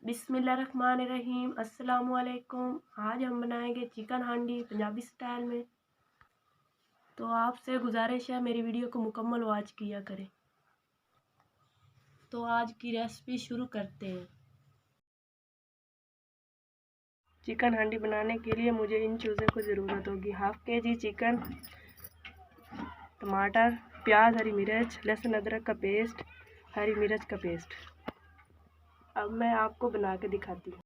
बिस्मिल्लाहिर्रहमानिर्रहीम। अस्सलामुअलैकुम। आज हम बनाएंगे चिकन हांडी पंजाबी स्टाइल में। तो आपसे गुजारिश है मेरी वीडियो को मुकम्मल वॉच किया करें। तो आज की रेसिपी शुरू करते हैं। चिकन हांडी बनाने के लिए मुझे इन चीज़ों की ज़रूरत होगी। हाफ केजी चिकन, टमाटर, प्याज, हरी मिर्च, लहसुन अदरक का पेस्ट, हरी मिर्च का पेस्ट। अब मैं आपको बना के दिखाती हूँ।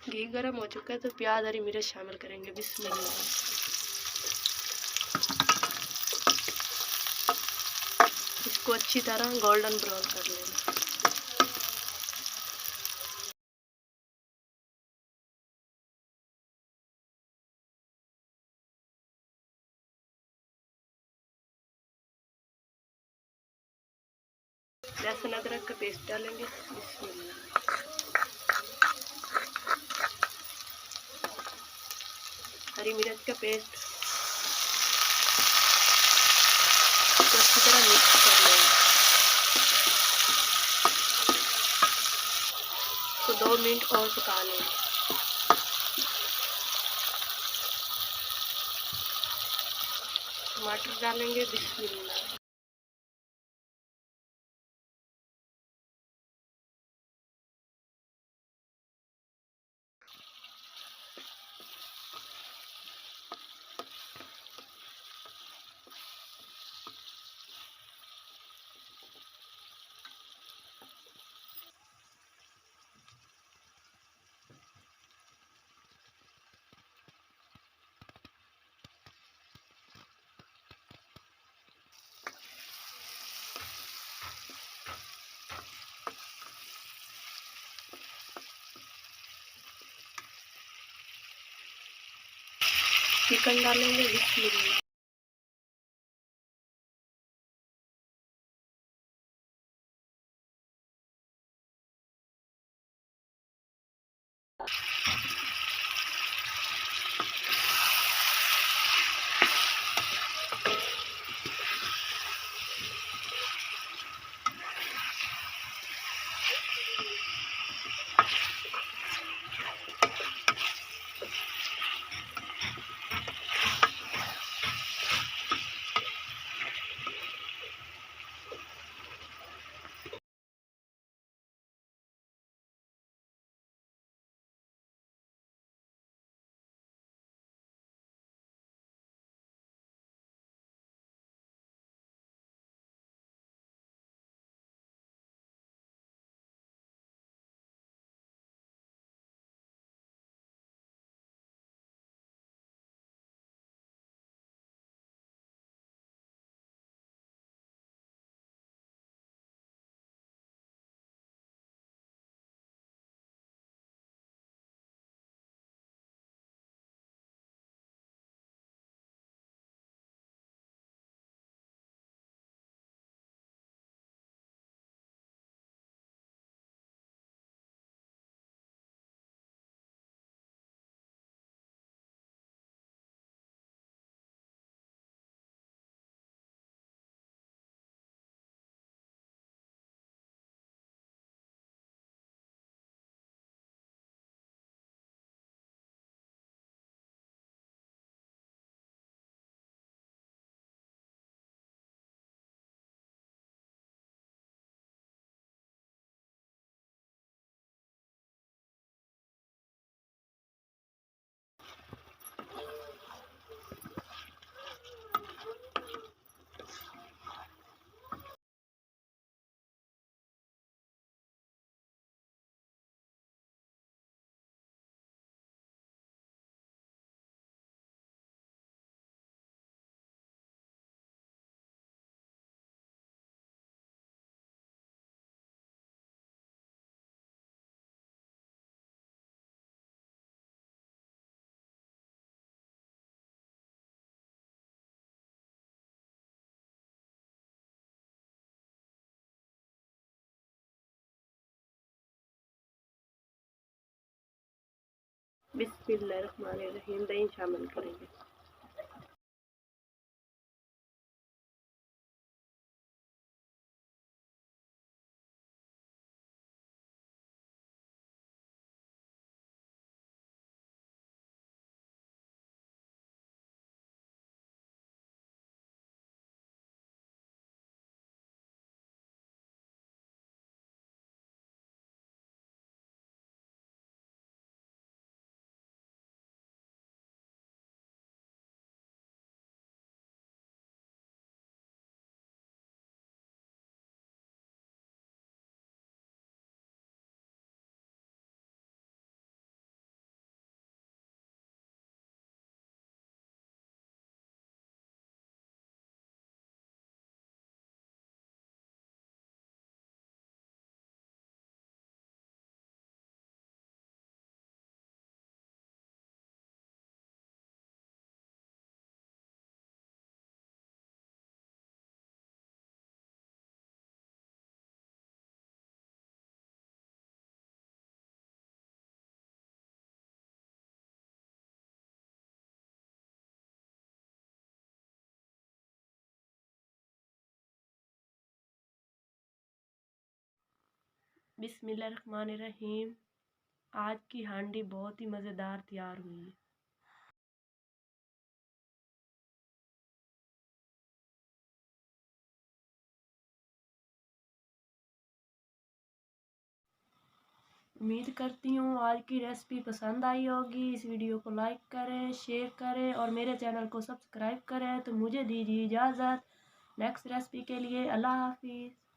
घी गर्म हो चुका है तो प्याज हरी मिर्च शामिल करेंगे। बिस्मिल्लाह। इसको अच्छी तरह गोल्डन ब्राउन कर लेना। लहसुन अदरक का पेस्ट डालेंगे। हरी मिर्च का पेस्ट तो अच्छी तरह मिक्स कर लेंगे। तो 2 मिनट और पका लेंगे। टमाटर डालेंगे। बिस्मिल्लाह। चिकन डालेंगे। बिस्मिल्लाह। बिस्मिल्लाहिर्रहमानिर्रहीम दही शामिल करेंगे। बिस्मिल्लाहिर्रहमानिर्रहीम। आज की हांडी बहुत ही मज़ेदार तैयार हुई है। उम्मीद करती हूँ आज की रेसिपी पसंद आई होगी। इस वीडियो को लाइक करें, शेयर करें और मेरे चैनल को सब्सक्राइब करें। तो मुझे दीजिए इजाज़त नेक्स्ट रेसिपी के लिए। अल्लाह हाफिज़।